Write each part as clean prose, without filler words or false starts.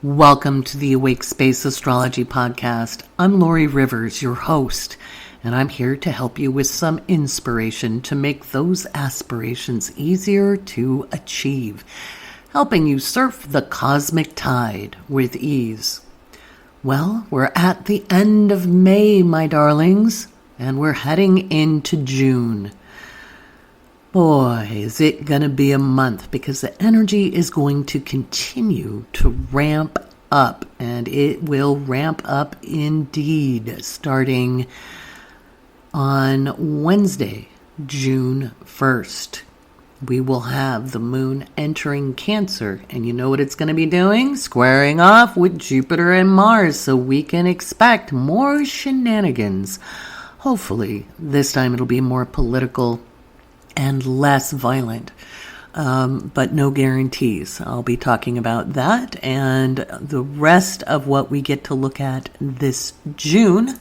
Welcome to the Awake Space Astrology podcast. I'm Laurie Rivers, your host, and I'm here to help you with some inspiration to make those aspirations easier to achieve, helping you surf the cosmic tide with ease. Well, we're at the end of May, my darlings, and we're heading into June. Boy, is it going to be a month because the energy is going to continue to ramp up, and it will ramp up indeed starting on Wednesday, June 1st. We will have the moon entering Cancer, and you know what it's going to be doing? Squaring off with Jupiter and Mars, so we can expect more shenanigans. Hopefully, this time it'll be more political and less violent, but no guarantees. I'll be talking about that and the rest of what we get to look at this June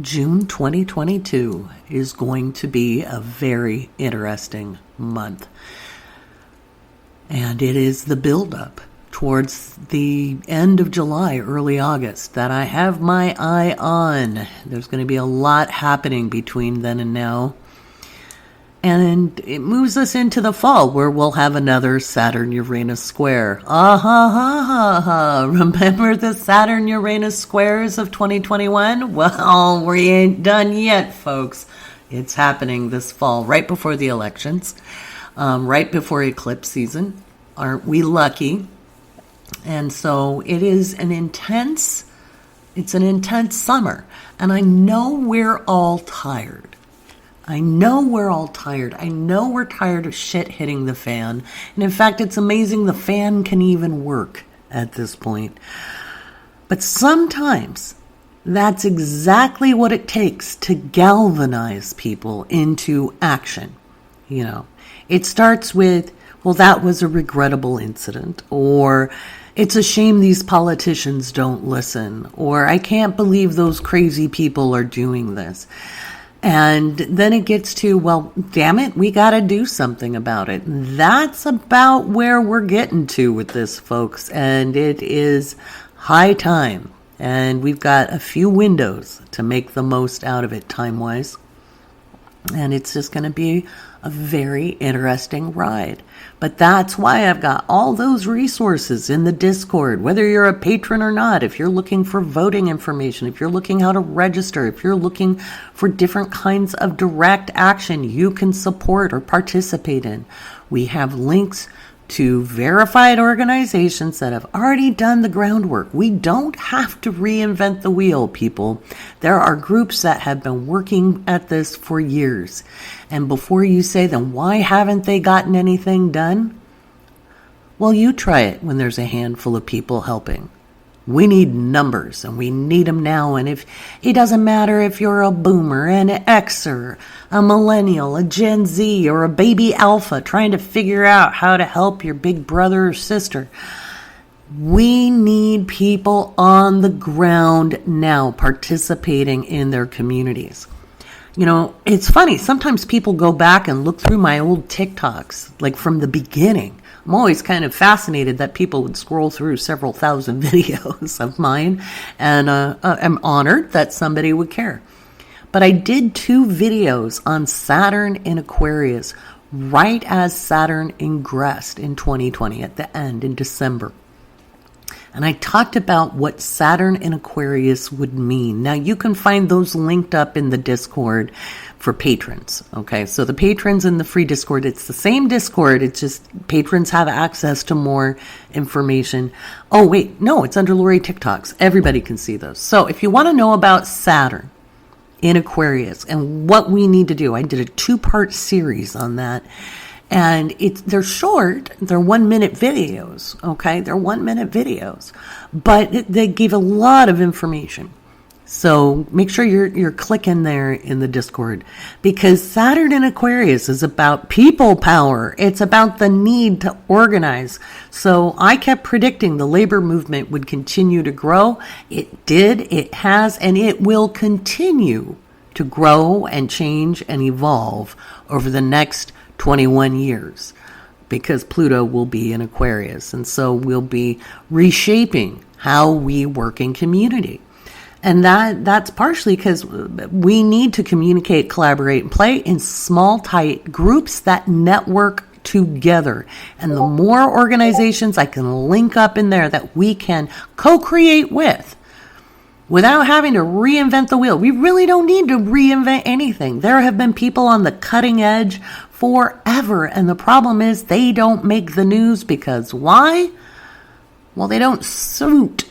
2022 is going to be a very interesting month. And it is the buildup towards the end of July, early August, that I have my eye on. There's going to be a lot happening between then and now. And it moves us into the fall where we'll have another Saturn-Uranus square. Remember the Saturn-Uranus squares of 2021? Well, we ain't done yet, folks. It's happening this fall, right before the elections, right before eclipse season. Aren't we lucky? And so it is an intense summer. And I know we're all tired. I know we're tired of shit hitting the fan. And in fact, it's amazing the fan can even work at this point. But sometimes that's exactly what it takes to galvanize people into action. You know, it starts with, well, that was a regrettable incident, or it's a shame these politicians don't listen, or I can't believe those crazy people are doing this. And then it gets to, well, damn it, we got to do something about it. That's about where we're getting to with this, folks. And it is high time. And we've got a few windows to make the most out of it time-wise. And it's just going to be a very interesting ride. But that's why I've got all those resources in the Discord, whether you're a patron or not, if you're looking for voting information, if you're looking how to register, if you're looking for different kinds of direct action you can support or participate in. We have links to verified organizations that have already done the groundwork. We don't have to reinvent the wheel, people. There are groups that have been working at this for years. And before you say, then why haven't they gotten anything done? Well, you try it when there's a handful of people helping. We need numbers, and we need them now. And if it doesn't matter if you're a boomer, an Xer, a millennial, a Gen Z, or a baby alpha trying to figure out how to help your big brother or sister. We need people on the ground now participating in their communities. You know, it's funny. Sometimes people go back and look through my old TikToks, like from the beginning. I'm always kind of fascinated that people would scroll through several thousand videos of mine, and I'm honored that somebody would care. But I did 2 videos on Saturn in Aquarius right as Saturn ingressed in 2020 at the end in December. And I talked about what Saturn in Aquarius would mean. Now, you can find those linked up in the Discord for patrons. Okay, so the patrons in the free Discord, it's the same Discord. It's just patrons have access to more information. Oh, wait, no, it's under Laurie TikToks. Everybody can see those. So if you want to know about Saturn in Aquarius and what we need to do, I did a 2-part series on that. And they're short, they're 1-minute videos, okay? They're 1-minute videos, but they give a lot of information. So make sure you're clicking there in the Discord, because Saturn in Aquarius is about people power. It's about the need to organize. So I kept predicting the labor movement would continue to grow. It did, it has, and it will continue to grow and change and evolve over the next 21 years, because Pluto will be in Aquarius. And so we'll be reshaping how we work in community. And that's partially because we need to communicate, collaborate, and play in small, tight groups that network together. And the more organizations I can link up in there that we can co-create with, without having to reinvent the wheel. We really don't need to reinvent anything. There have been people on the cutting edge forever. And the problem is they don't make the news because why? Well, they don't suit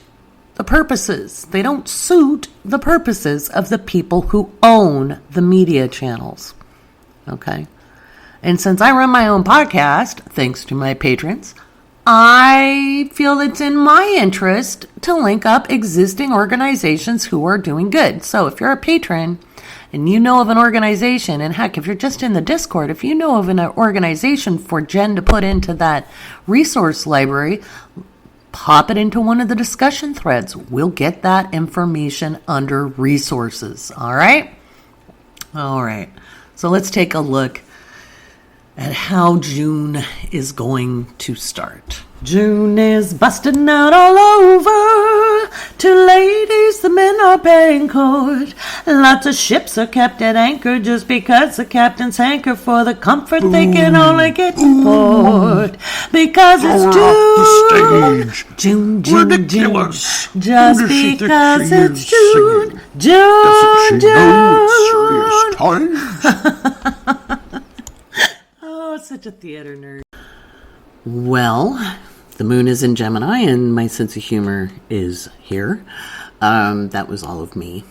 the purposes. They don't suit the purposes of the people who own the media channels. Okay? And since I run my own podcast, thanks to my patrons, I feel it's in my interest to link up existing organizations who are doing good. So if you're a patron and you know of an organization, and heck, if you're just in the Discord, if you know of an organization for Jen to put into that resource library, pop it into one of the discussion threads. We'll get that information under resources. All right? All right. So let's take a look at how June is going to start. June is busting out all over. To ladies, the men are paying court. Lots of ships are kept at anchor just because the captains hanker for the comfort they can only get in port. Because it's June. June. Ridiculous. Just because it's June. June. Oh, such a theater nerd. Well, the moon is in Gemini and my sense of humor is here. That was all of me.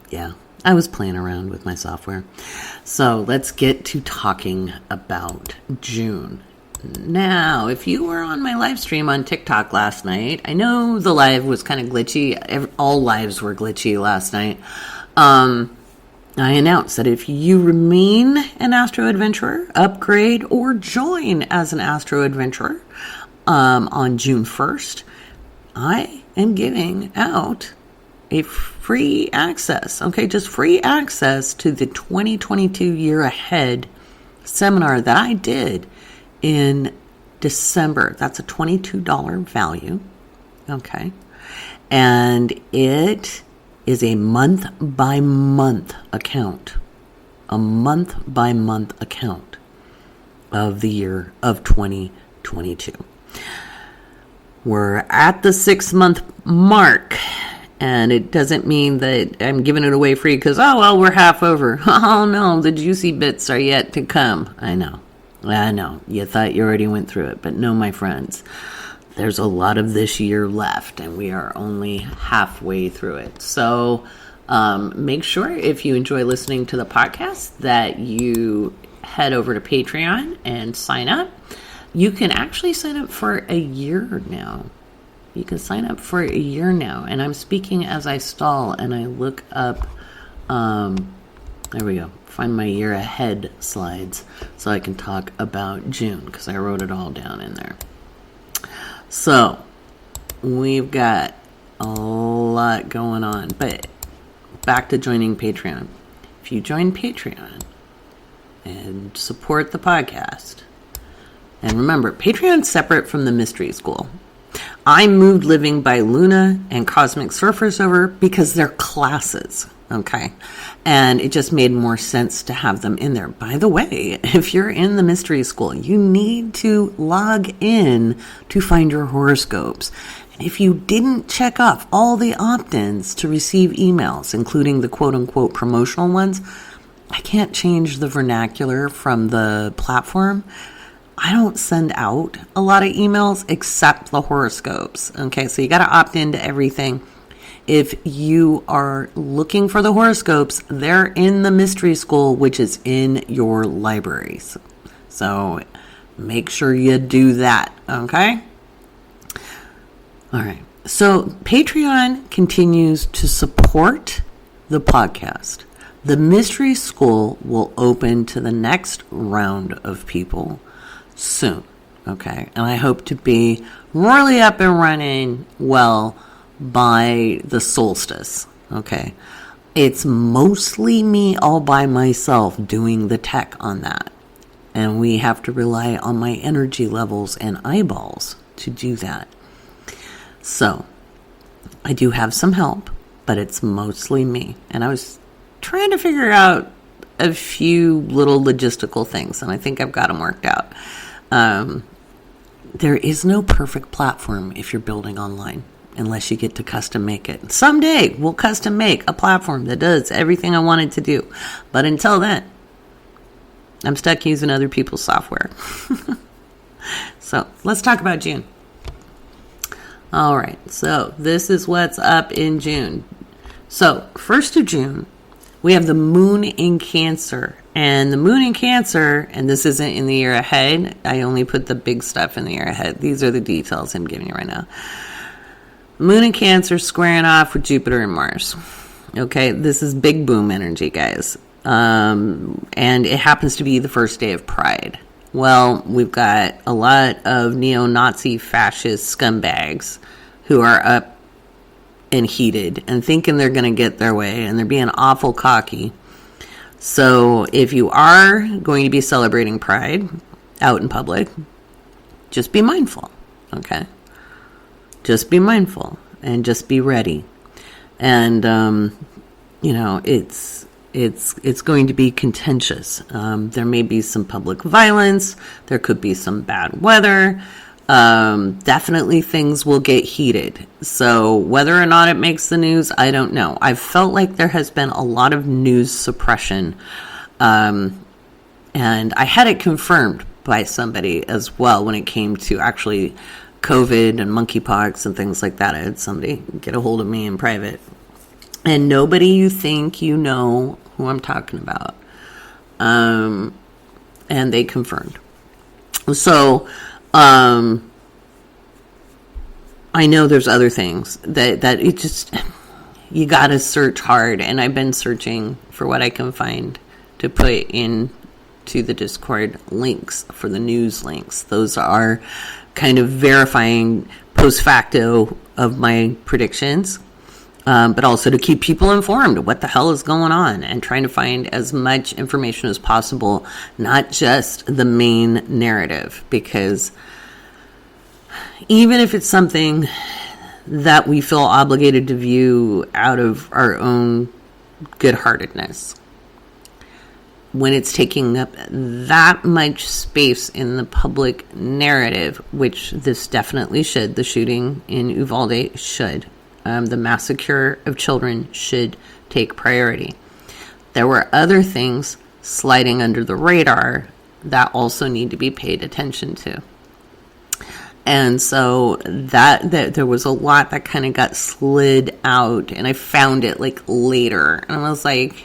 Yeah, I was playing around with my software. So let's get to talking about June. Now, if you were on my live stream on TikTok last night, I know the live was kind of glitchy. All lives were glitchy last night. I announced that if you remain an Astro Adventurer, upgrade, or join as an Astro Adventurer on June 1st, I am giving out a free access, just free access to the 2022 Year Ahead seminar that I did in December. That's a $22 value, and it is a month-by-month account. A month-by-month account of the year of 2022. We're at the 6-month mark, and it doesn't mean that I'm giving it away free because, we're half over. Oh, no, the juicy bits are yet to come. I know. You thought you already went through it, but no, my friends. There's a lot of this year left, and we are only halfway through it. So make sure, if you enjoy listening to the podcast, that you head over to Patreon and sign up. You can actually sign up for a year now. And I'm speaking as I stall, and I look up, there we go, find my year ahead slides so I can talk about June, because I wrote it all down in there. So, we've got a lot going on, but back to joining Patreon. If you join Patreon and support the podcast, and remember, Patreon's separate from the Mystery School. I moved Living by Luna and Cosmic Surfers over because they're classes, and it just made more sense to have them in there. By the way, if you're in the Mystery School, you need to log in to find your horoscopes. And if you didn't check off all the opt-ins to receive emails, including the quote-unquote promotional ones, I can't change the vernacular from the platform. I don't send out a lot of emails except the horoscopes. So you got to opt into everything. If you are looking for the horoscopes, they're in the Mystery School, which is in your libraries. So make sure you do that, okay? All right. So Patreon continues to support the podcast. The Mystery School will open to the next round of people soon, and I hope to be really up and running by the solstice. It's mostly me all by myself doing the tech on that, and we have to rely on my energy levels and eyeballs to do that. So I do have some help, but it's mostly me. And I was trying to figure out a few little logistical things, and I think I've got them worked out. There is no perfect platform if you're building online, unless you get to custom make it. Someday we'll custom make a platform that does everything I wanted to do. But until then, I'm stuck using other people's software. So let's talk about June. All right, so this is what's up in June. So 1st of June, we have the moon in Cancer. And the moon in Cancer, and this isn't in the year ahead. I only put the big stuff in the year ahead. These are the details I'm giving you right now. Moon in Cancer squaring off with Jupiter and Mars. Okay, this is big boom energy, guys. And it happens to be the first day of Pride. Well, we've got a lot of neo-Nazi fascist scumbags who are up and heated and thinking they're going to get their way, and they're being awful cocky. So if you are going to be celebrating Pride out in public, just be mindful, okay? Just be mindful and just be ready. And, it's going to be contentious. There may be some public violence. There could be some bad weather. Definitely things will get heated. So whether or not it makes the news, I don't know. I've felt like there has been a lot of news suppression. And I had it confirmed by somebody as well when it came to actually COVID and monkeypox and things like that. I had somebody get a hold of me in private. And nobody you think you know who I'm talking about. And they confirmed. So, I know there's other things that it just, you gotta search hard. And I've been searching for what I can find to put in to the Discord links for the news links. Those are kind of verifying post facto of my predictions. But also to keep people informed of what the hell is going on and trying to find as much information as possible, not just the main narrative, because even if it's something that we feel obligated to view out of our own good-heartedness, when it's taking up that much space in the public narrative, which this definitely should, the shooting in Uvalde should, the massacre of children should take priority. There were other things sliding under the radar that also need to be paid attention to. And so that there was a lot that kind of got slid out, and I found it like later. And I was like,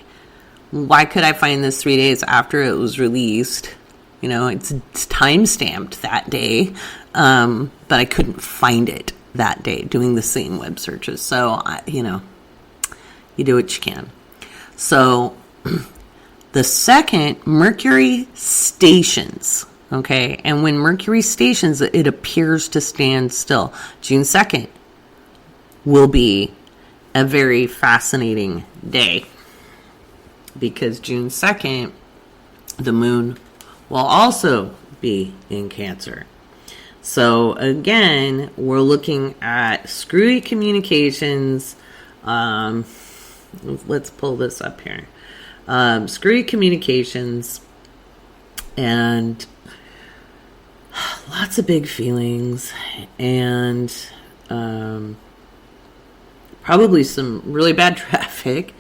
why could I find this 3 days after it was released? You know, it's time-stamped that day, but I couldn't find it that day doing the same web searches. So, you do what you can. So the second, Mercury stations, okay? And when Mercury stations, it appears to stand still. June 2nd will be a very fascinating day, because June 2nd, the moon will also be in Cancer. So again, we're looking at screwy communications. Let's pull this up here. Screwy communications and lots of big feelings, and probably some really bad traffic.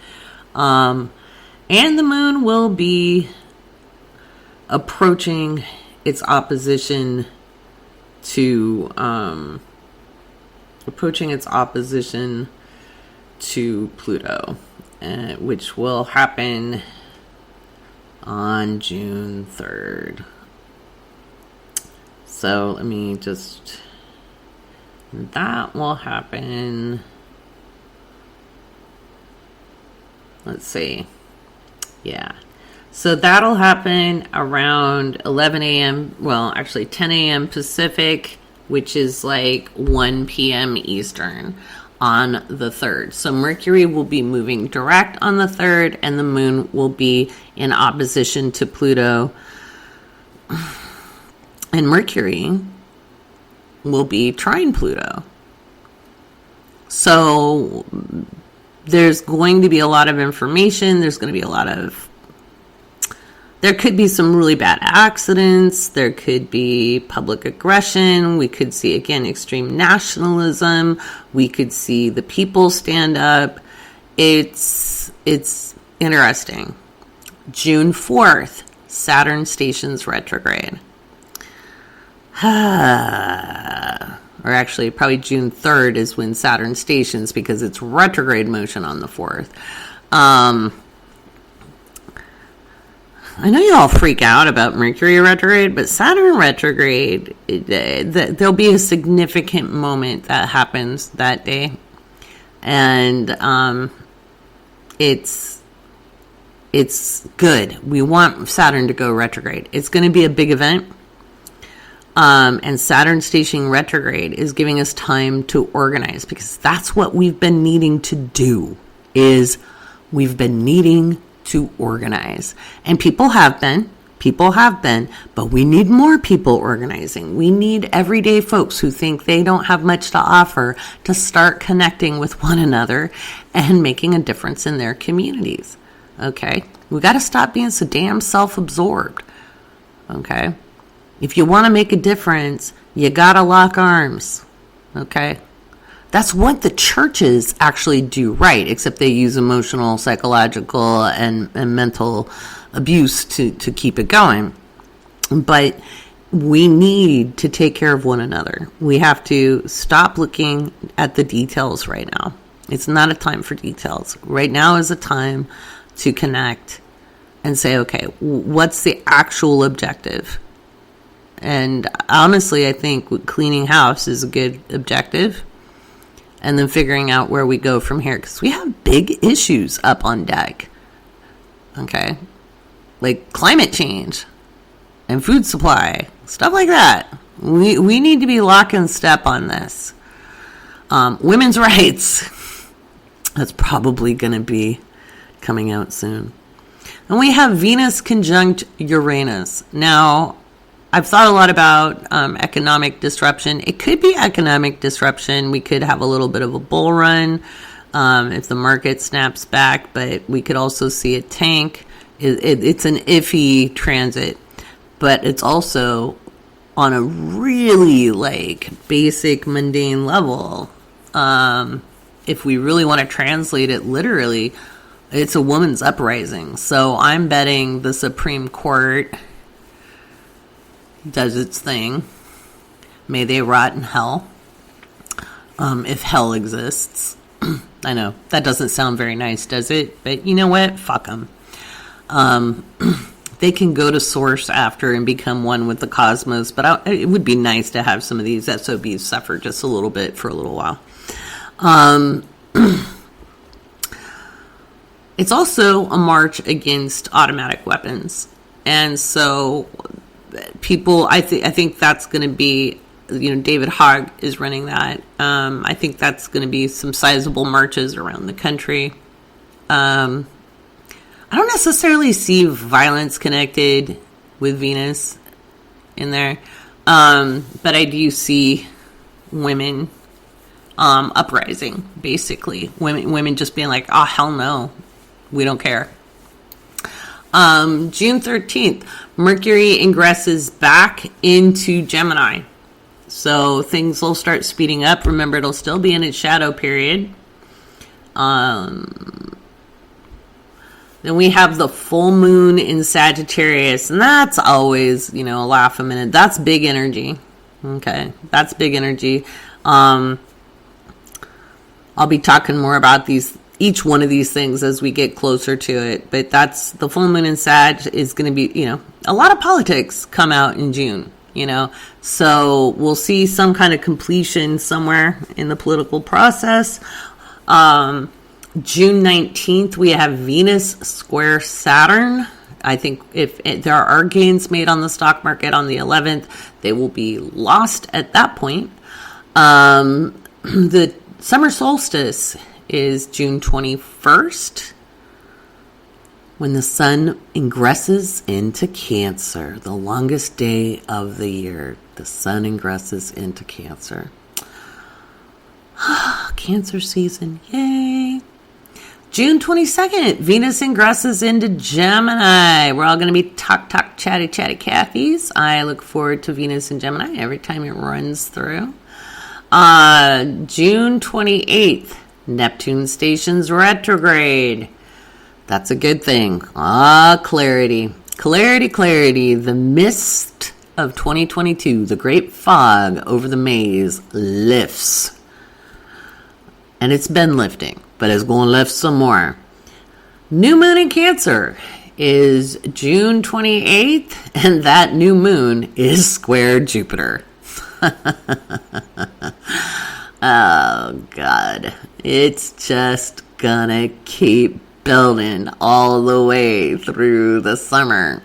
And the moon will be approaching its opposition to Pluto, which will happen on June 3rd. So let me just, that will happen, let's see, yeah. So that'll happen around 11 a.m., well, actually 10 a.m. Pacific, which is like 1 p.m. Eastern on the 3rd. So Mercury will be moving direct on the 3rd, and the moon will be in opposition to Pluto. And Mercury will be trine Pluto. So there's going to be a lot of information. There's going to be there could be some really bad accidents. There could be public aggression. We could see, again, extreme nationalism. We could see the people stand up. It's interesting. June 4th, Saturn stations retrograde. Or actually, probably June 3rd is when Saturn stations, because it's retrograde motion on the 4th. I know you all freak out about Mercury retrograde, but Saturn retrograde, there'll be a significant moment that happens that day. And it's good. We want Saturn to go retrograde. It's going to be a big event. And Saturn stationing retrograde is giving us time to organize, because that's what we've been needing to do, is we've been needing to organize. And people have been, but we need more people organizing. We need everyday folks who think they don't have much to offer to start connecting with one another and making a difference in their communities. Okay? We got to stop being so damn self-absorbed. Okay? If you want to make a difference, you got to lock arms. Okay? That's what the churches actually do right, except they use emotional, psychological, and mental abuse to keep it going. But we need to take care of one another. We have to stop looking at the details right now. It's not a time for details. Right now is a time to connect and say, okay, what's the actual objective? And honestly, I think cleaning house is a good objective. And then figuring out where we go from here. Because we have big issues up on deck. Okay? Like climate change. And food supply. Stuff like that. We need to be lock and step on this. Women's rights. That's probably going to be coming out soon. And we have Venus conjunct Uranus. Now, I've thought a lot about economic disruption. It could be economic disruption. We could have a little bit of a bull run if the market snaps back, but we could also see a tank. It's an iffy transit, but it's also on a really basic mundane level. If we really want to translate it literally, it's a woman's uprising. So I'm betting the Supreme Court does its thing. May they rot in hell. If hell exists. I know, that doesn't sound very nice, does it? But you know what? Fuck them. They can go to source after and become one with the cosmos, but it would be nice to have some of these SOBs suffer just a little bit for a little while. It's also a march against automatic weapons. And so people, I think that's going to be, David Hogg is running that. I think that's going to be some sizable marches around the country. I don't necessarily see violence connected with Venus in there. But I do see women uprising, basically. Women just being like, oh, hell no. We don't care. June 13th, Mercury ingresses back into Gemini. So things will start speeding up. Remember, it'll still be in its shadow period. Then we have the full moon in Sagittarius. And that's always, a laugh a minute. That's big energy. Okay, that's big energy. I'll be talking more about each one of these things as we get closer to it. But that's the full moon in Sag is going to be, a lot of politics come out in June, So we'll see some kind of completion somewhere in the political process. June 19th, we have Venus square Saturn. I think if there are gains made on the stock market on the 11th, they will be lost at that point. The summer solstice is June 21st, when the sun ingresses into Cancer, the longest day of the year. The sun ingresses into Cancer. Cancer season, yay. June 22nd, Venus ingresses into Gemini. We're all going to be talk, chatty, Cathys. I look forward to Venus in Gemini every time it runs through. June 28th, Neptune stations retrograde. That's a good thing. Clarity. The mist of 2022, the great fog over the maze lifts. And it's been lifting, but it's going to lift some more. New moon in Cancer is June 28th, and that new moon is square Jupiter. Oh, God. It's just gonna keep building all the way through the summer.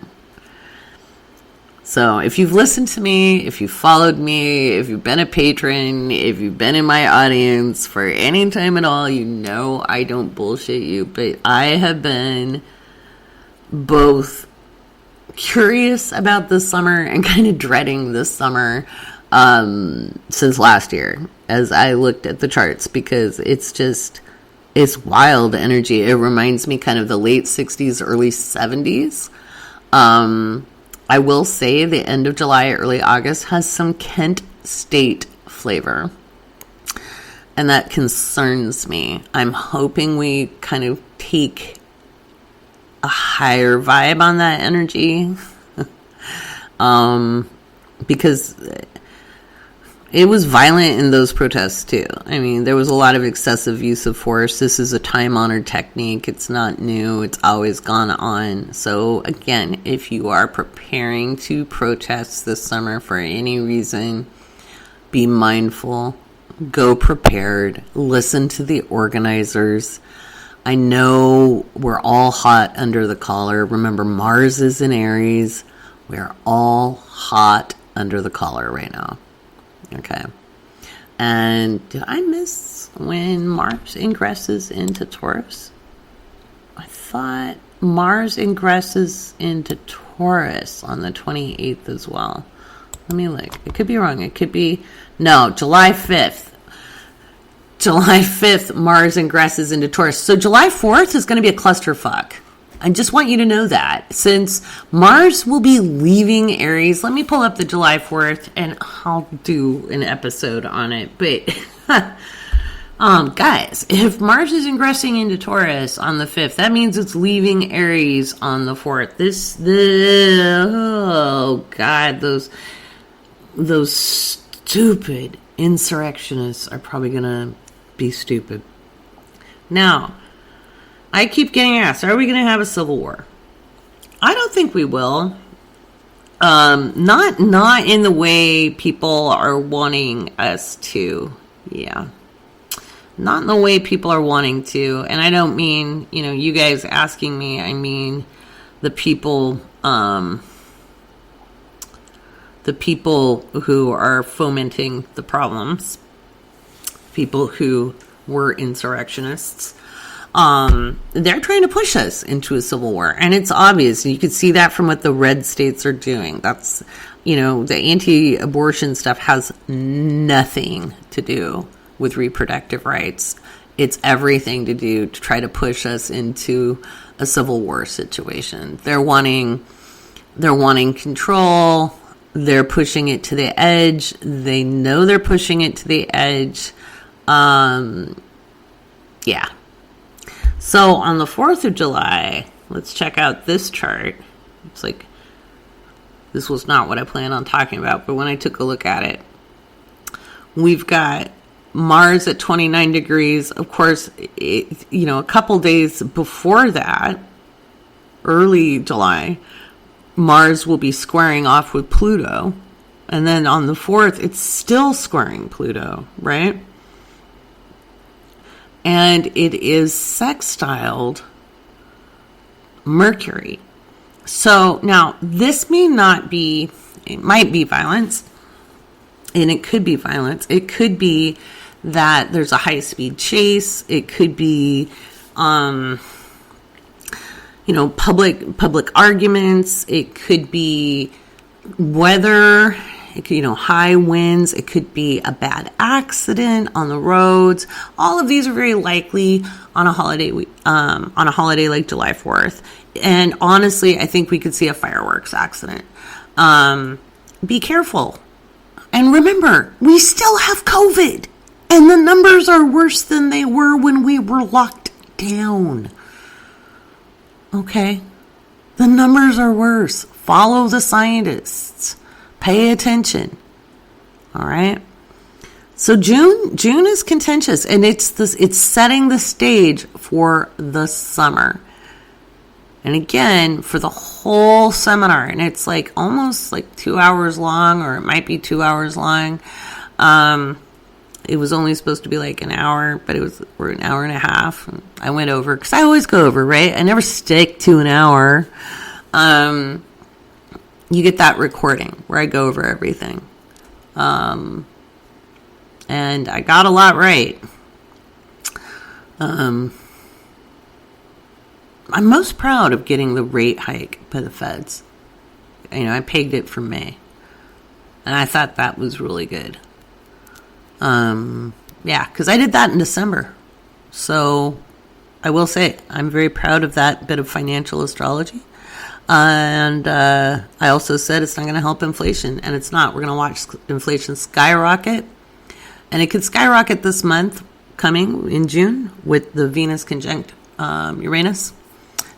So if you've listened to me, if you've followed me, if you've been a patron, if you've been in my audience for any time at all, you know I don't bullshit you. But I have been both curious about this summer and kind of dreading this summer since last year as I looked at the charts, because it's wild energy. It reminds me kind of the late 60s, early 70s. I will say the end of July, early August has some Kent State flavor, and that concerns me. I'm hoping we kind of take a higher vibe on that energy, because it was violent in those protests too. I mean, there was a lot of excessive use of force. This is a time-honored technique. It's not new. It's always gone on. So again, if you are preparing to protest this summer for any reason, be mindful, go prepared, listen to the organizers. I know we're all hot under the collar. Remember, Mars is in Aries. We're all hot under the collar right now. Okay. And did I miss when Mars ingresses into Taurus? I thought Mars ingresses into Taurus on the 28th as well. Let me look. It could be wrong. It could be... No, July 5th. July 5th, Mars ingresses into Taurus. So July 4th is going to be a clusterfuck. I just want you to know that, since Mars will be leaving Aries. Let me pull up the July 4th and I'll do an episode on it. But guys, if Mars is ingressing into Taurus on the 5th, that means it's leaving Aries on the 4th. Oh God, those stupid insurrectionists are probably gonna be stupid. Now, I keep getting asked, are we going to have a civil war? I don't think we will. Not in the way people are wanting us to. Yeah. Not in the way people are wanting to. And I don't mean, you guys asking me. I mean the people who are fomenting the problems. People who were insurrectionists. They're trying to push us into a civil war, and it's obvious. You can see that from what the red states are doing. That's, the anti-abortion stuff has nothing to do with reproductive rights. It's everything to do to try to push us into a civil war situation. They're wanting control. They're pushing it to the edge. They know they're pushing it to the edge. Yeah. So on the 4th of July, let's check out this chart. It's like, this was not what I planned on talking about, but when I took a look at it, we've got Mars at 29 degrees. Of course, a couple days before that, early July, Mars will be squaring off with Pluto. And then on the 4th, it's still squaring Pluto, right? And it is sextiled Mercury. So now this may not be, it might be violence, and it could be violence. It could be that there's a high-speed chase. It could be, public arguments. It could be weather. It could, high winds. It could be a bad accident on the roads. All of these are very likely on a holiday like July 4th. And honestly, I think we could see a fireworks accident. Be careful. And remember, we still have COVID. And the numbers are worse than they were when we were locked down. Okay? The numbers are worse. Follow the scientists. Pay attention. All right? So June is contentious, and it's setting the stage for the summer. And again, for the whole seminar, and it's like almost like 2 hours long, or it might be 2 hours long. It was only supposed to be like an hour, but we're an hour and a half. I went over, because I always go over, right? I never stick to an hour. You get that recording where I go over everything. And I got a lot right. I'm most proud of getting the rate hike by the feds. I pegged it for May. And I thought that was really good. Because I did that in December. So I will say I'm very proud of that bit of financial astrology. And I also said it's not going to help inflation. And it's not. We're going to watch inflation skyrocket. And it could skyrocket this month coming in June with the Venus conjunct Uranus.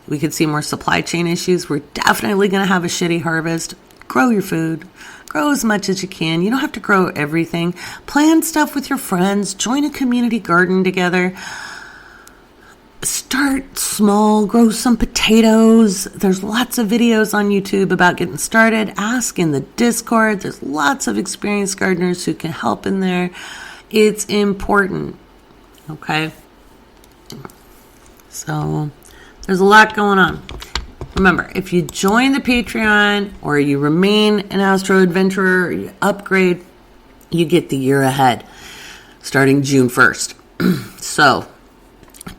We could see more supply chain issues. We're definitely going to have a shitty harvest. Grow your food. Grow as much as you can. You don't have to grow everything. Plan stuff with your friends. Join a community garden together. Start small. Grow some potatoes. There's lots of videos on YouTube about getting started. Ask in the Discord. There's lots of experienced gardeners who can help in there. It's important. Okay? So there's a lot going on. Remember, if you join the Patreon or you remain an Astro Adventurer or you upgrade, you get the year ahead starting June 1st. So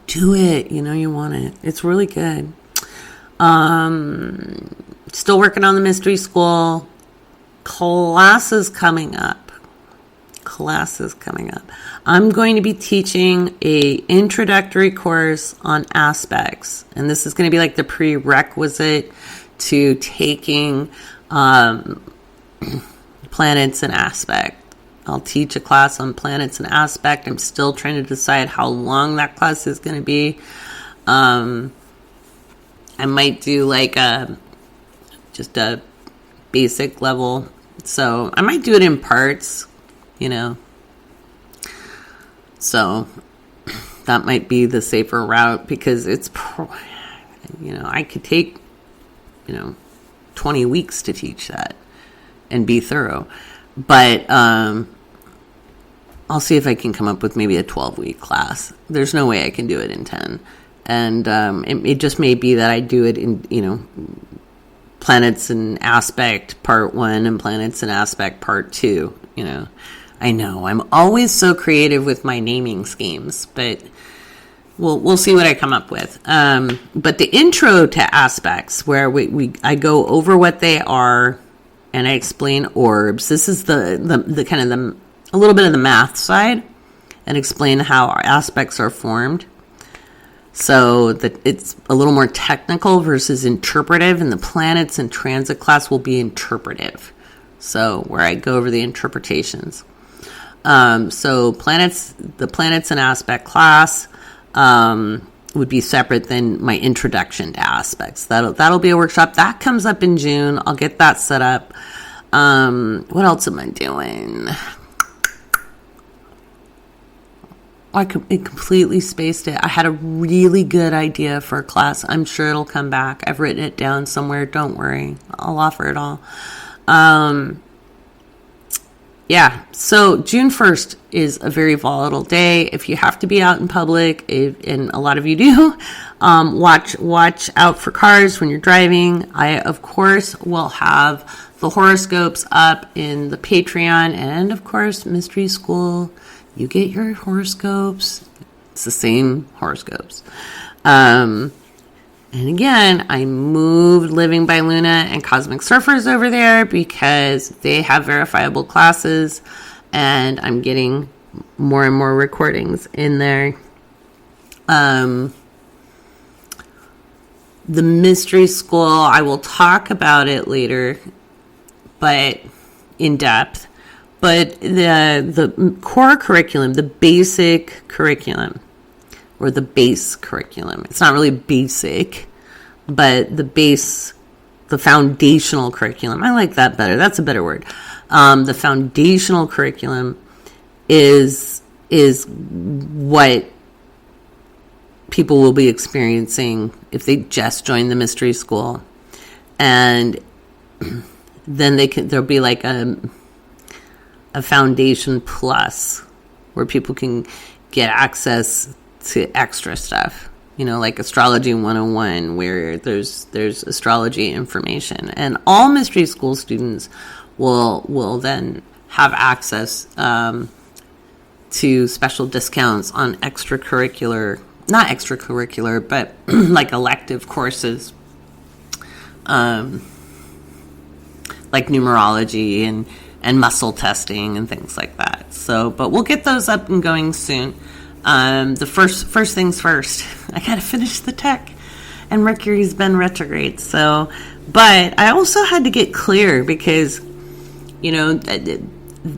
do it. You want it. It's really good. Still working on the mystery school. Classes coming up. I'm going to be teaching a introductory course on aspects, and this is going to be like the prerequisite to taking planets and aspect. I'll teach a class on planets and aspect. I'm still trying to decide how long that class is going to be. I might do like just a basic level, so I might do it in parts. So that might be the safer route, because it's, I could take, 20 weeks to teach that and be thorough. But I'll see if I can come up with maybe a 12-week class. There's no way I can do it in 10. And it just may be that I do it in, planets and aspect part 1 and planets and aspect part 2, I know I'm always so creative with my naming schemes, but we'll see what I come up with. But the intro to aspects, where I go over what they are and I explain orbs. This is the kind of a little bit of the math side, and explain how our aspects are formed. So that it's a little more technical versus interpretive, and the planets and transit class will be interpretive. So where I go over the interpretations. So the planets and aspect class would be separate than my introduction to aspects. That'll be a workshop that comes up in June. I'll get that set up. What else am I doing? It completely spaced it. I had a really good idea for a class. I'm sure it'll come back. I've written it down somewhere. Don't worry. I'll offer it all. So June 1st is a very volatile day. If you have to be out in public, and a lot of you do, watch out for cars when you're driving. I, of course, will have the horoscopes up in the Patreon, and, of course, Mystery School. You get your horoscopes. It's the same horoscopes. And again, I moved Living by Luna and Cosmic Surfers over there because they have verifiable classes, and I'm getting more and more recordings in there. The mystery school, I will talk about it later, but in depth. But the core curriculum, the basic curriculum, or the base curriculum, it's not really basic, but the foundational curriculum, I like that better. That's a better word. The foundational curriculum is what people will be experiencing if they just join the mystery school. And then there'll be like a foundation plus where people can get access to extra stuff, like Astrology 101, where there's astrology information, and all mystery school students will then have access to special discounts on not extracurricular, but like elective courses, like numerology and muscle testing and things like that. So, but we'll get those up and going soon. The first things first, I gotta finish the tech, and Mercury's been retrograde. So, but I also had to get clear because,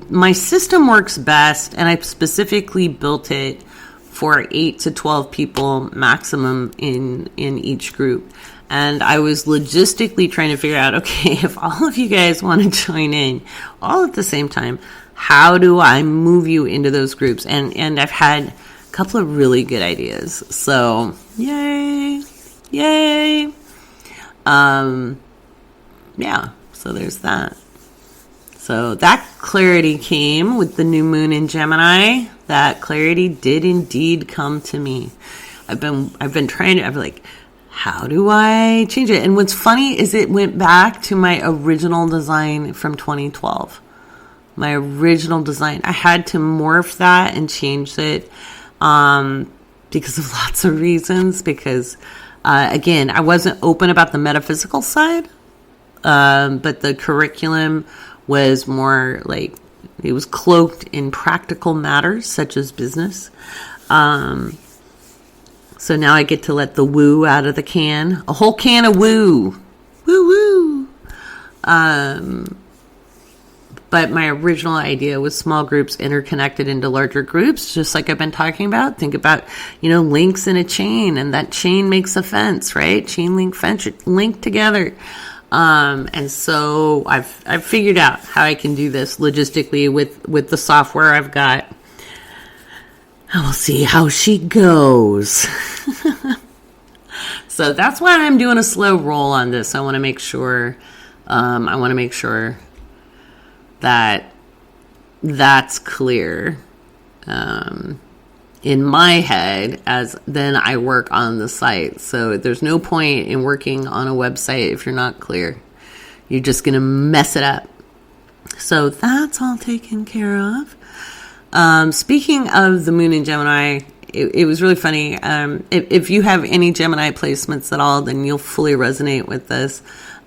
my system works best, and I specifically built it for 8 to 12 people maximum in each group. And I was logistically trying to figure out, okay, if all of you guys want to join in all at the same time, how do I move you into those groups? And I've had a couple of really good ideas. So, yay. Yeah, so there's that. So that clarity came with the new moon in Gemini. That clarity did indeed come to me. I've been trying to, I'm like, how do I change it? And what's funny is it went back to my original design from 2012. My original design. I had to morph that and change it because of lots of reasons. Because, again, I wasn't open about the metaphysical side, but the curriculum was more like, it was cloaked in practical matters such as business. So now I get to let the woo out of the can. A whole can of woo. Woo woo. But my original idea was small groups interconnected into larger groups, just like I've been talking about. Think about, links in a chain, and that chain makes a fence, right? Chain link fence, link together. And so I've figured out how I can do this logistically with the software I've got. I will see how she goes. So that's why I'm doing a slow roll on this. I want to make sure, that that's clear, in my head as then I work on the site. So there's no point in working on a website if you're not clear. You're just going to mess it up. So that's all taken care of. Speaking of the moon in Gemini, it was really funny. If you have any Gemini placements at all, then you'll fully resonate with this.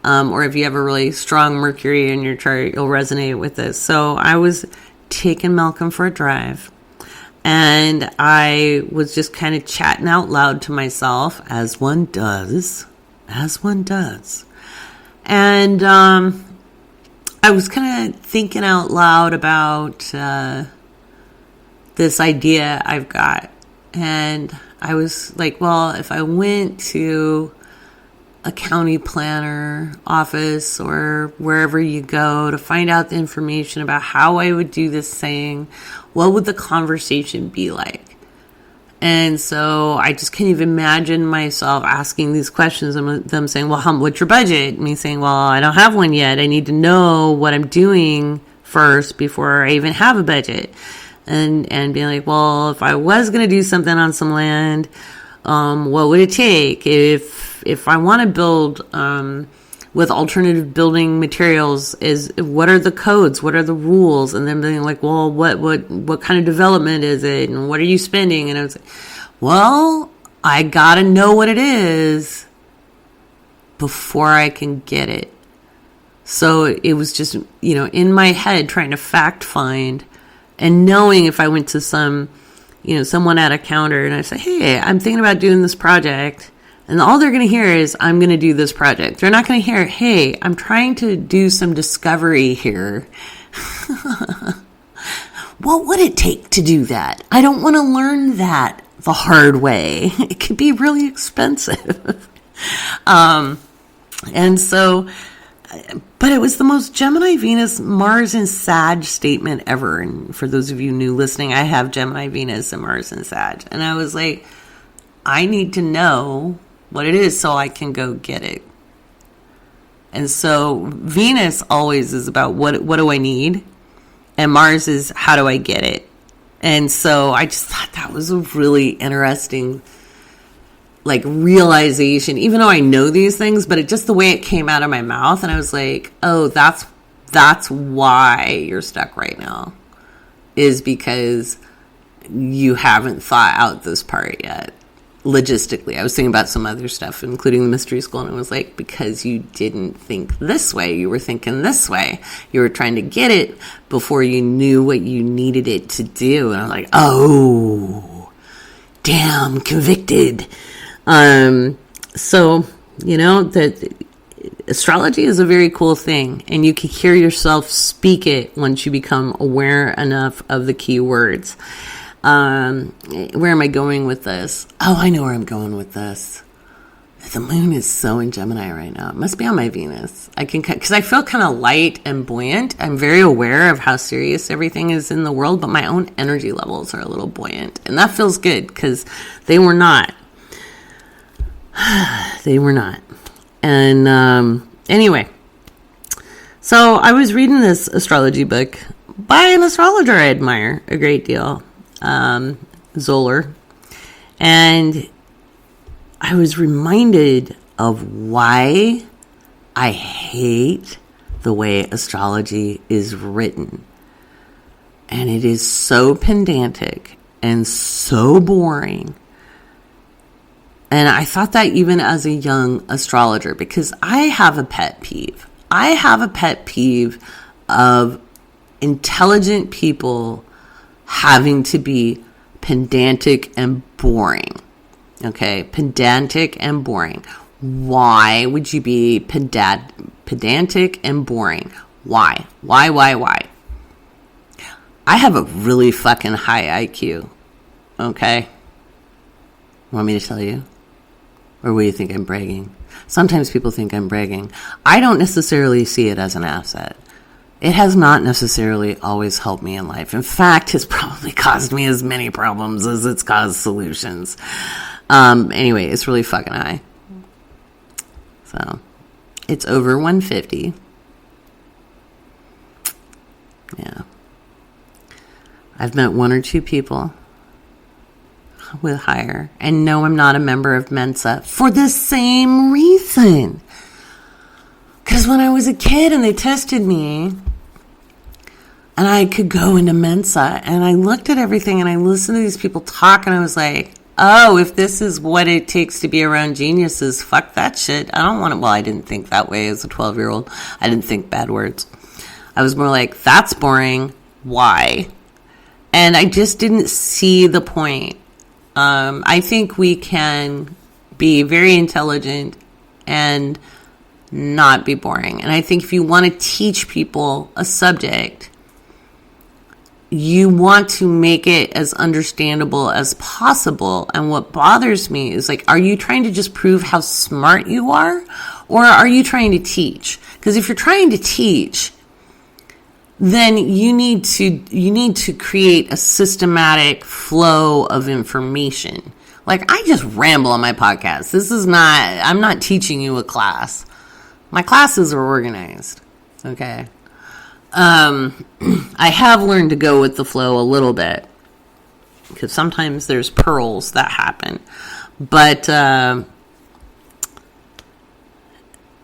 Or if you have a really strong Mercury in your chart, you'll resonate with this. So I was taking Malcolm for a drive, and I was just kind of chatting out loud to myself, as one does. And I was kind of thinking out loud about this idea I've got. And I was like, well, if I went to a county planner office or wherever you go to find out the information about how I would do this thing, what would the conversation be like? And so I just can't even imagine myself asking these questions and them saying, well, what's your budget? Me saying, well, I don't have one yet. I need to know what I'm doing first before I even have a budget. And being like, well, if I was going to do something on some land, what would it take? If I want to build with alternative building materials, what are the codes? What are the rules? And then being like, well, what kind of development is it? And what are you spending? And I was like, well, I got to know what it is before I can get it. So it was just, in my head trying to fact find and knowing if I went to someone at a counter and I say, hey, I'm thinking about doing this project. And all they're going to hear is, I'm going to do this project. They're not going to hear, hey, I'm trying to do some discovery here. What would it take to do that? I don't want to learn that the hard way. It could be really expensive. And so, but it was the most Gemini, Venus, Mars, and Sag statement ever. And for those of you new listening, I have Gemini, Venus, and Mars, and Sag. And I was like, I need to know what it is so I can go get it. And so Venus always is about what do I need? And Mars is how do I get it? And so I just thought that was a really interesting realization, even though I know these things, but just the way it came out of my mouth. And I was like, oh, that's why you're stuck right now, is because you haven't thought out this part yet. Logistically, I was thinking about some other stuff, including the mystery school, and it was like, because you didn't think this way, you were thinking this way. You were trying to get it before you knew what you needed it to do. And I was like, oh, damn, convicted. So, that astrology is a very cool thing, and you can hear yourself speak it once you become aware enough of the key words. Where am I going with this? Oh, I know where I'm going with this. The moon is so in Gemini right now. It must be on my Venus. Because I feel kind of light and buoyant. I'm very aware of how serious everything is in the world, but my own energy levels are a little buoyant. And that feels good because they were not. They were not. And anyway, so I was reading this astrology book by an astrologer I admire a great deal. Zoller, and I was reminded of why I hate the way astrology is written. And it is so pedantic and so boring. And I thought that even as a young astrologer, because I have a pet peeve. I have a pet peeve of intelligent people having to be pedantic and boring. Okay, pedantic and boring. Why would you be pedantic and boring? Why? Why? I have a really fucking high IQ. Okay? Want me to tell you? Or will you think I'm bragging? Sometimes people think I'm bragging. I don't necessarily see it as an asset. It has not necessarily always helped me in life. In fact, it's probably caused me as many problems as it's caused solutions. Anyway, it's really fucking high. So, it's over 150. Yeah. I've met one or two people with higher. And no, I'm not a member of Mensa for the same reason. Because when I was a kid and they tested me, and I could go into Mensa, and I looked at everything, and I listened to these people talk, and I was like, oh, if this is what it takes to be around geniuses, fuck that shit. I don't want to, well, I didn't think that way as a 12-year-old. I didn't think bad words. I was more like, that's boring. Why? And I just didn't see the point. I think we can be very intelligent and not be boring. And I think if you want to teach people a subject, you want to make it as understandable as possible. And what bothers me is are you trying to just prove how smart you are? Or are you trying to teach? Because if you're trying to teach, then you need to create a systematic flow of information. I just ramble on my podcast. I'm not teaching you a class. My classes are organized. Okay. I have learned to go with the flow a little bit, because sometimes there's pearls that happen. But, and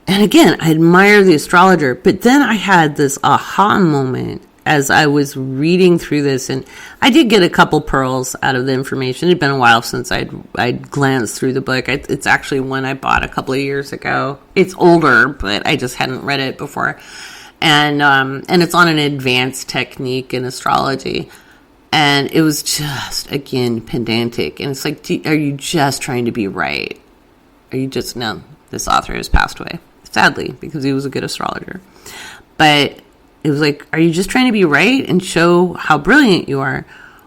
again, I admire the astrologer, but then I had this aha moment as I was reading through this, and I did get a couple pearls out of the information. It had been a while since I'd glanced through the book. It's actually one I bought a couple of years ago. It's older, but I just hadn't read it before. And it's on an advanced technique in astrology. And it was just, again, pedantic. And it's like, are you just trying to be right? Are you just, no, this author has passed away, sadly, because he was a good astrologer. But it was like, are you just trying to be right and show how brilliant you are?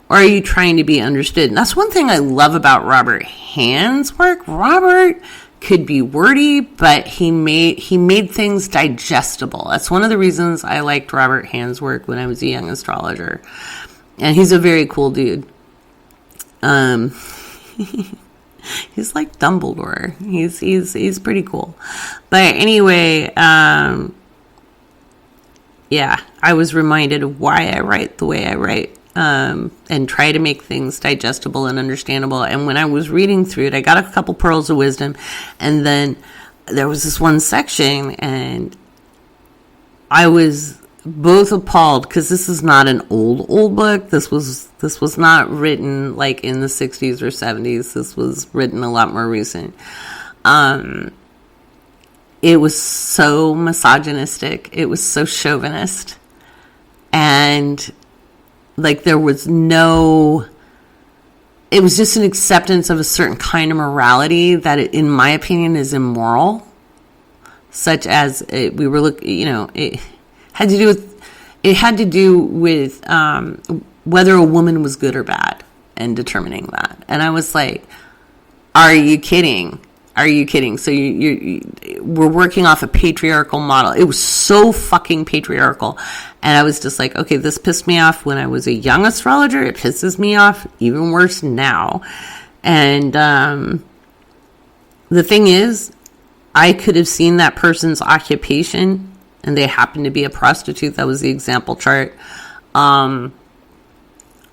Or are you trying to be understood? And that's one thing I love about Robert Hand's work. Robert could be wordy, but he made things digestible. That's one of the reasons I liked Robert Hand's work when I was a young astrologer. And he's a very cool dude. He's like Dumbledore. He's pretty cool. But anyway, yeah, I was reminded of why I write the way I write, and try to make things digestible and understandable. And when I was reading through it, I got a couple pearls of wisdom, and then there was this one section, and I was both appalled, because this is not an old book. This was not written like in the 60s or 70s. This was written a lot more recent. It was so misogynistic. It was so chauvinist. And like there was no, it was just an acceptance of a certain kind of morality that, in my opinion, is immoral. Such as we were looking, it had to do with whether a woman was good or bad, and determining that. And I was like, are you kidding? Are you kidding? So we're working off a patriarchal model. It was so fucking patriarchal. And I was just like, okay, this pissed me off when I was a young astrologer. It pisses me off even worse now. And the thing is, I could have seen that person's occupation, and they happened to be a prostitute. That was the example chart.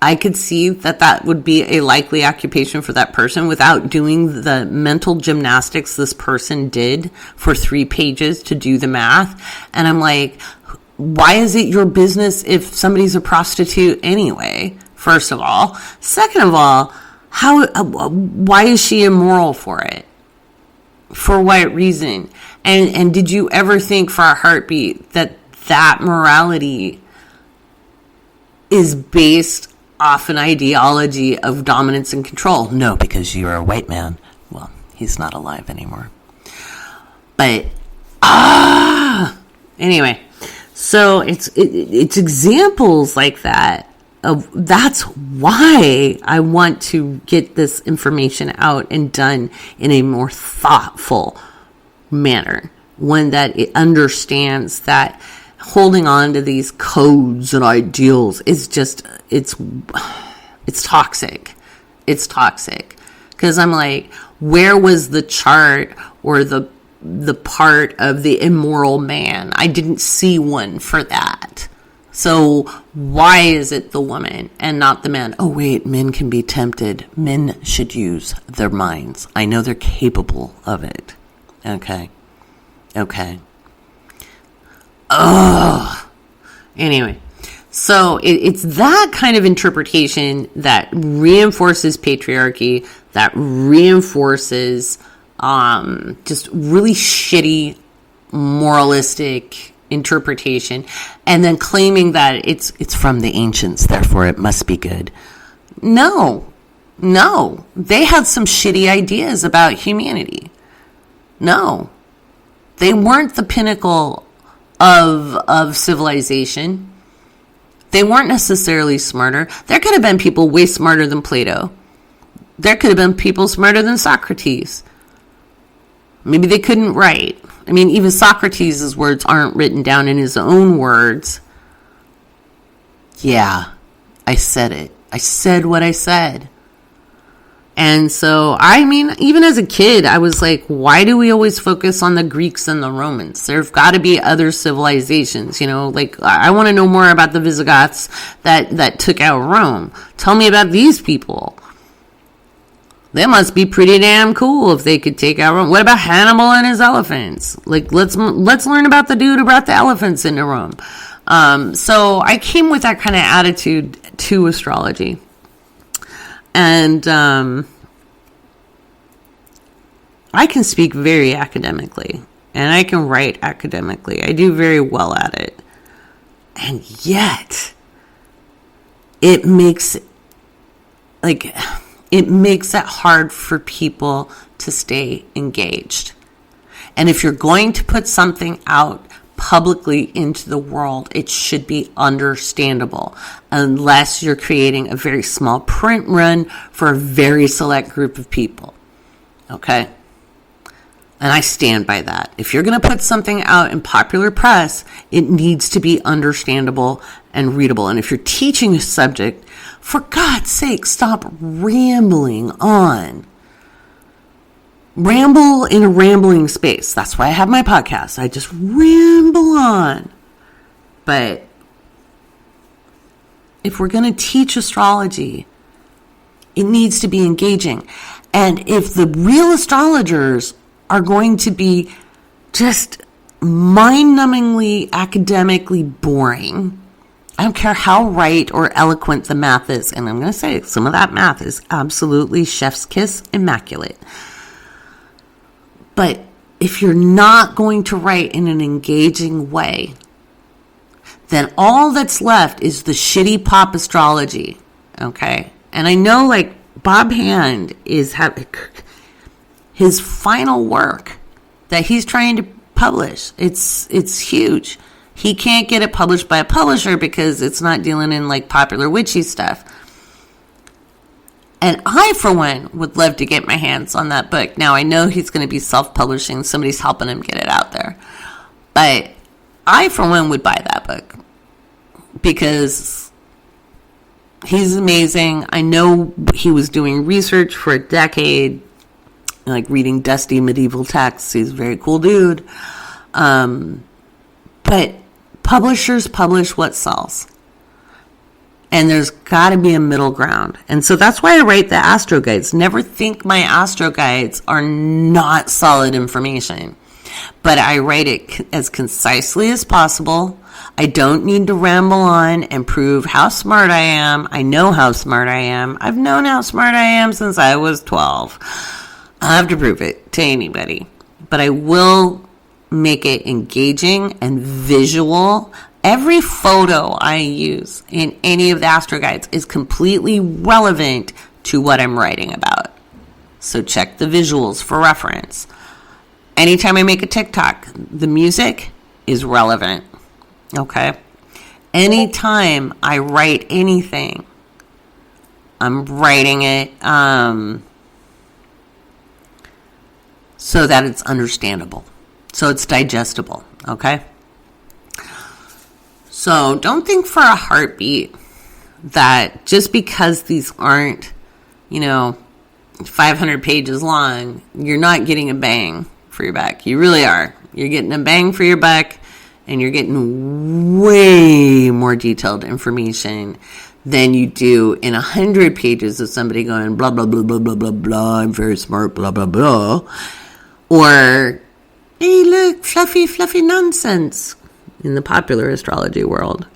I could see that would be a likely occupation for that person without doing the mental gymnastics this person did for 3 pages to do the math. And I'm like, why is it your business if somebody's a prostitute anyway? First of all. Second of all, why is she immoral for it? For what reason? And did you ever think for a heartbeat that morality is based off an ideology of dominance and control? No, because you're a white man. Well, he's not alive anymore. But anyway, so it's examples like that. That's why I want to get this information out and done in a more thoughtful manner, one that it understands that holding on to these codes and ideals is just, it's toxic. It's toxic. Because I'm like, where was the chart or the part of the immoral man? I didn't see one for that. So why is it the woman and not the man? Oh, wait, men can be tempted. Men should use their minds. I know they're capable of it. Okay. Anyway, so it's that kind of interpretation that reinforces patriarchy, that reinforces just really shitty moralistic interpretation, and then claiming that it's from the ancients, therefore it must be good. No, they had some shitty ideas about humanity. No, they weren't the pinnacle of civilization. They weren't necessarily smarter. There could have been people way smarter than Plato. There could have been people smarter than Socrates. Maybe they couldn't write. I mean, even Socrates' words aren't written down in his own words. Yeah, I said it. I said what I said. And so, I mean, even as a kid, I was like, why do we always focus on the Greeks and the Romans? There've got to be other civilizations, like I want to know more about the Visigoths that took out Rome. Tell me about these people. They must be pretty damn cool if they could take out Rome. What about Hannibal and his elephants? Like, let's learn about the dude who brought the elephants into Rome. So I came with that kind of attitude to astrology. And I can speak very academically, and I can write academically. I do very well at it. And yet, it makes it hard for people to stay engaged. And if you're going to put something out publicly into the world, it should be understandable, unless you're creating a very small print run for a very select group of people. Okay? And I stand by that. If you're going to put something out in popular press, it needs to be understandable and readable. And if you're teaching a subject, for God's sake, stop rambling on. Ramble in a rambling space. That's why I have my podcast. I just ramble on. But if we're going to teach astrology, it needs to be engaging. And if the real astrologers are going to be just mind-numbingly academically boring, I don't care how right or eloquent the math is, and I'm going to say some of that math is absolutely chef's kiss immaculate. But if you're not going to write in an engaging way, then all that's left is the shitty pop astrology, okay? And I know, like, Bob Hand is his final work that he's trying to publish. It's huge. He can't get it published by a publisher because it's not dealing in like popular witchy stuff. And I, for one, would love to get my hands on that book. Now, I know he's going to be self-publishing. Somebody's helping him get it out there. But I, for one, would buy that book because he's amazing. I know he was doing research for a decade, like reading dusty medieval texts. He's a very cool dude. But publishers publish what sells. And there's got to be a middle ground. And so that's why I write the astro guides. Never think my astro guides are not solid information. But I write it as concisely as possible. I don't need to ramble on and prove how smart I am. I know how smart I am. I've known how smart I am since I was 12. I don't have to prove it to anybody. But I will make it engaging and visual. Every photo I use in any of the astro guides is completely relevant to what I'm writing about. So check the visuals for reference. Anytime I make a TikTok, the music is relevant. Okay? Anytime I write anything, I'm writing it so that it's understandable. So it's digestible. Okay? So don't think for a heartbeat that just because these aren't, 500 pages long, you're not getting a bang for your buck. You really are. You're getting a bang for your buck, and you're getting way more detailed information than you do in 100 pages of somebody going blah, blah, blah, blah, blah, blah, blah, I'm very smart, blah, blah, blah. Or, hey, look, fluffy, fluffy nonsense in the popular astrology world.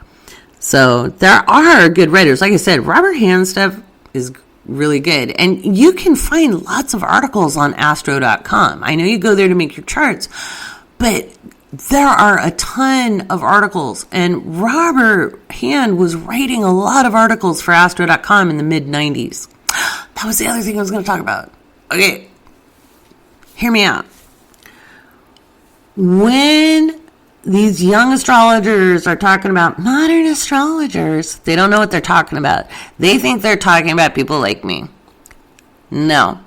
So there are good writers. Like I said, Robert Hand stuff is really good. And you can find lots of articles on astro.com. I know you go there to make your charts, but there are a ton of articles. And Robert Hand was writing a lot of articles for astro.com in the mid-90s. That was the other thing I was going to talk about. Okay, hear me out. When these young astrologers are talking about modern astrologers, they don't know what they're talking about. They think they're talking about people like me. No.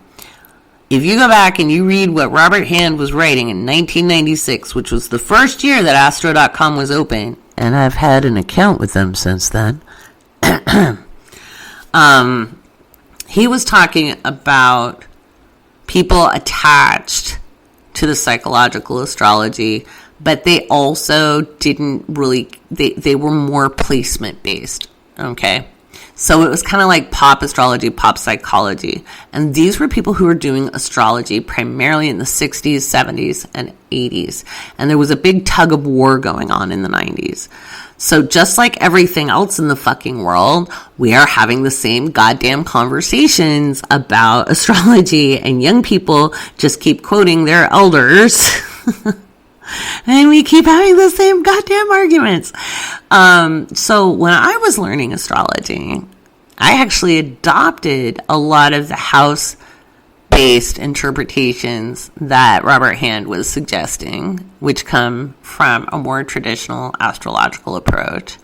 If you go back and you read what Robert Hand was writing in 1996, which was the first year that Astro.com was open, and I've had an account with them since then, he was talking about people attached to the psychological astrology, but they also didn't really, they were more placement based, okay? So it was kind of like pop astrology, pop psychology. And these were people who were doing astrology primarily in the 60s, 70s, and 80s. And there was a big tug of war going on in the 90s. So just like everything else in the fucking world, we are having the same goddamn conversations about astrology, and young people just keep quoting their elders. And we keep having the same goddamn arguments. So when I was learning astrology, I actually adopted a lot of the house-based interpretations that Robert Hand was suggesting, which come from a more traditional astrological approach.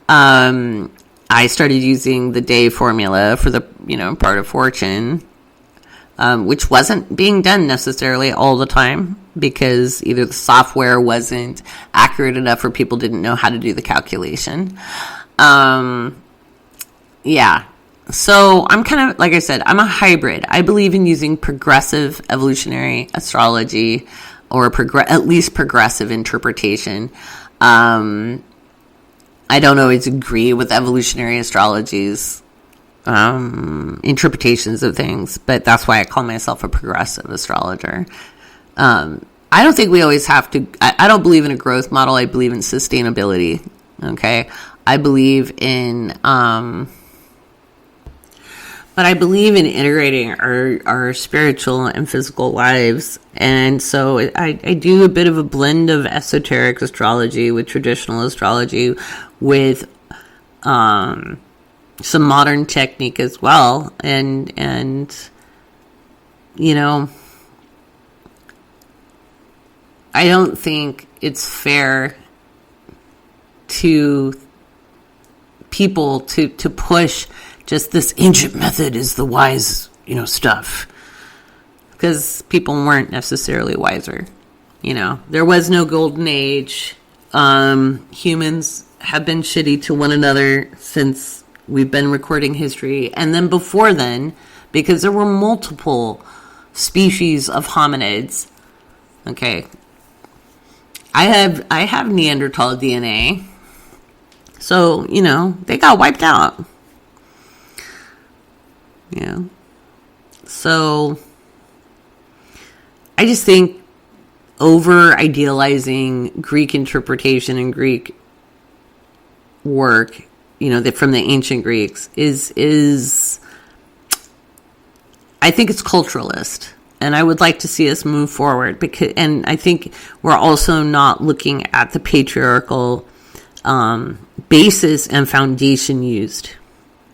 I started using the day formula for the, part of fortune, which wasn't being done necessarily all the time, because either the software wasn't accurate enough or people didn't know how to do the calculation. Yeah. So I'm kind of, like I said, I'm a hybrid. I believe in using progressive evolutionary astrology, or at least progressive interpretation. I don't always agree with evolutionary astrology's interpretations of things, but that's why I call myself a progressive astrologer. I don't think we always have to, I don't believe in a growth model. I believe in sustainability. Okay. I believe in, but I believe in integrating our spiritual and physical lives. And so I do a bit of a blend of esoteric astrology with traditional astrology, with, some modern technique as well. And, I don't think it's fair to people to push just this ancient method is the wise, stuff. Because people weren't necessarily wiser. There was no golden age. Humans have been shitty to one another since we've been recording history. And then before then, because there were multiple species of hominids. Okay. I have Neanderthal DNA. So, they got wiped out. Yeah. So, I just think over idealizing Greek interpretation and Greek work, that from the ancient Greeks is I think it's culturalist. And I would like to see us move forward, and I think we're also not looking at the patriarchal basis and foundation used.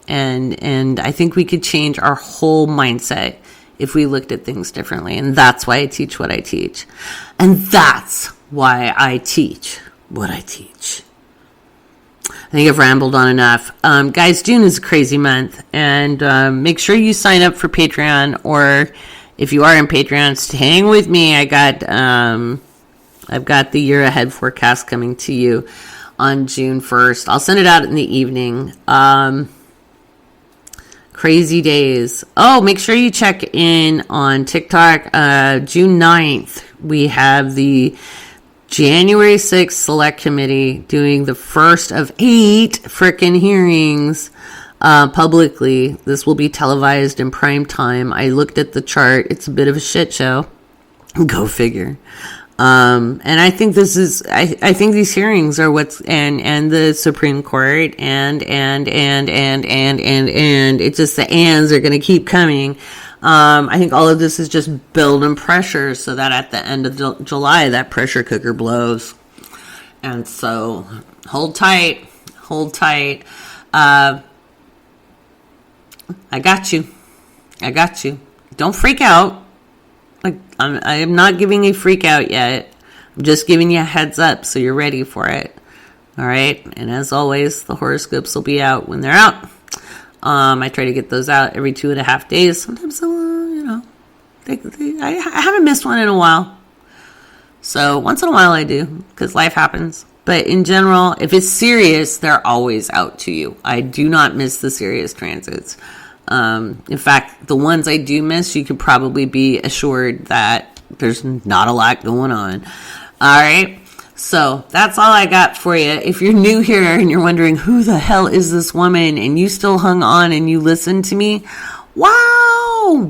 And I think we could change our whole mindset if we looked at things differently. And that's why I teach what I teach. And that's why I teach what I teach. I think I've rambled on enough. Guys, June is a crazy month. And make sure you sign up for Patreon, or if you are in Patreon, hang with me. I've got the year ahead forecast coming to you on June 1st. I'll send it out in the evening. Crazy days. Oh, make sure you check in on TikTok. June 9th, we have the January 6th Select Committee doing the first of 8 frickin' hearings publicly. This will be televised in prime time. I looked at the chart. It's a bit of a shit show. Go figure. And I think this is, I think these hearings are what's, and the Supreme Court and it's just the ands are going to keep coming. I think all of this is just building pressure so that at the end of July, that pressure cooker blows. And so hold tight. I got you. Don't freak out. I am not giving a freak out yet. I'm just giving you a heads up so you're ready for it. All right. And as always, the horoscopes will be out when they're out. I try to get those out every 2.5 days. Sometimes, I haven't missed one in a while. So once in a while I do, because life happens. But in general, if it's serious, they're always out to you. I do not miss the serious transits. In fact, the ones I do miss, you could probably be assured that there's not a lot going on. All right. So that's all I got for you. If you're new here and you're wondering who the hell is this woman and you still hung on and you listened to me, wow.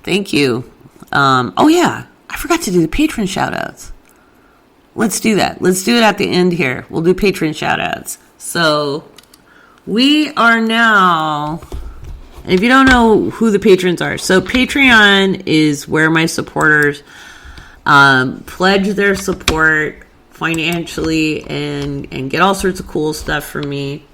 Thank you. Oh yeah, I forgot to do the patron shout outs. Let's do that. Let's do it at the end here. We'll do patron shout outs. So we are now, if you don't know who the patrons are, so Patreon is where my supporters pledge their support financially and get all sorts of cool stuff from me.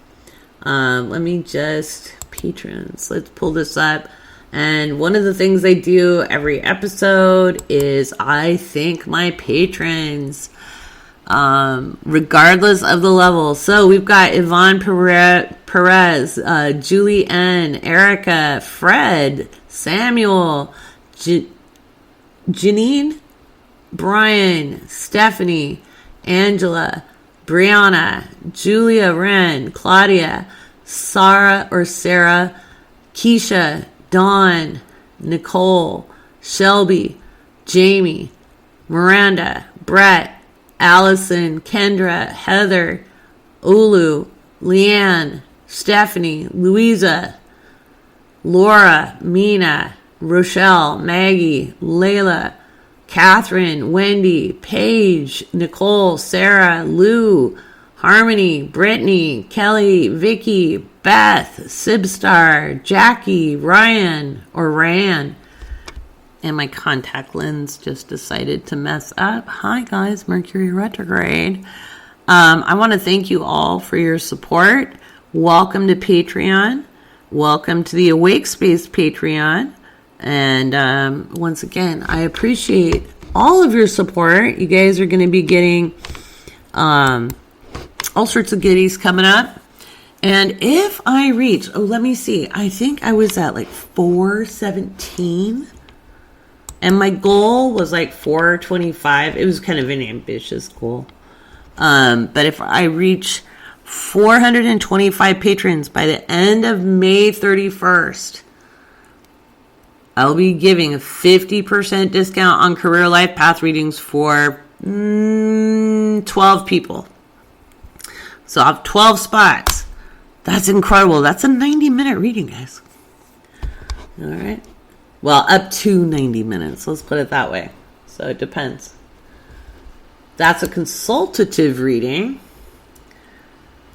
Let me just, patrons, let's pull this up. And one of the things I do every episode is I thank my patrons, regardless of the level. So we've got Yvonne Perez, Julie N, Erica, Fred, Samuel, Janine, Brian, Stephanie, Angela, Brianna, Julia Wren, Claudia, Sarah, Keisha, Dawn, Nicole, Shelby, Jamie, Miranda, Brett, Allison, Kendra, Heather, Ulu, Leanne, Stephanie, Louisa, Laura, Mina, Rochelle, Maggie, Layla, Catherine, Wendy, Paige, Nicole, Sarah, Lou, Harmony, Brittany, Kelly, Vicky, Beth, Sibstar, Jackie, Ryan, and my contact lens just decided to mess up. Hi guys, Mercury Retrograde. I want to thank you all for your support. Welcome to Patreon. Welcome to the Awake Space Patreon. And once again, I appreciate all of your support. You guys are going to be getting all sorts of goodies coming up. And if I reach, let me see. I think I was at like 417. And my goal was like 425. It was kind of an ambitious goal. But if I reach 425 patrons by the end of May 31st, I'll be giving a 50% discount on career life path readings for 12 people. So I have 12 spots. That's incredible. That's a 90-minute reading, guys. All right. Well, up to 90 minutes. Let's put it that way. So it depends. That's a consultative reading.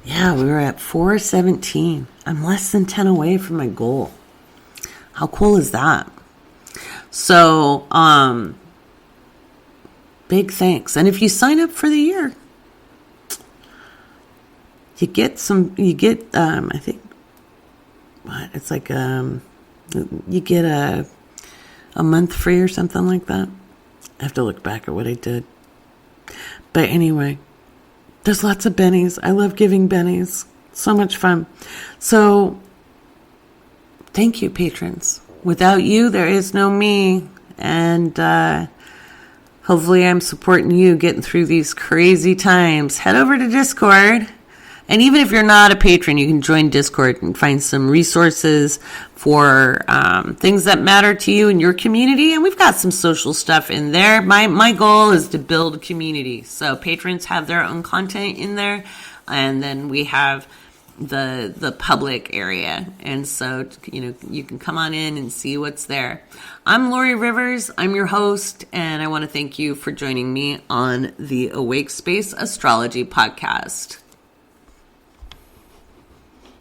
Yeah, we were at 417. I'm less than 10 away from my goal. How cool is that? So, big thanks. And if you sign up for the year, you get I think, what? It's like, you get a month free or something like that. I have to look back at what I did. But anyway, there's lots of bennies. I love giving bennies. So much fun. So, thank you, patrons. Without you, there is no me. And hopefully I'm supporting you getting through these crazy times. Head over to Discord. And even if you're not a patron, you can join Discord and find some resources for things that matter to you in your community. And we've got some social stuff in there. My goal is to build a community. So patrons have their own content in there. And then we have the public area. And so, you can come on in and see what's there. I'm Laurie Rivers. I'm your host. And I want to thank you for joining me on the Awake Space Astrology podcast.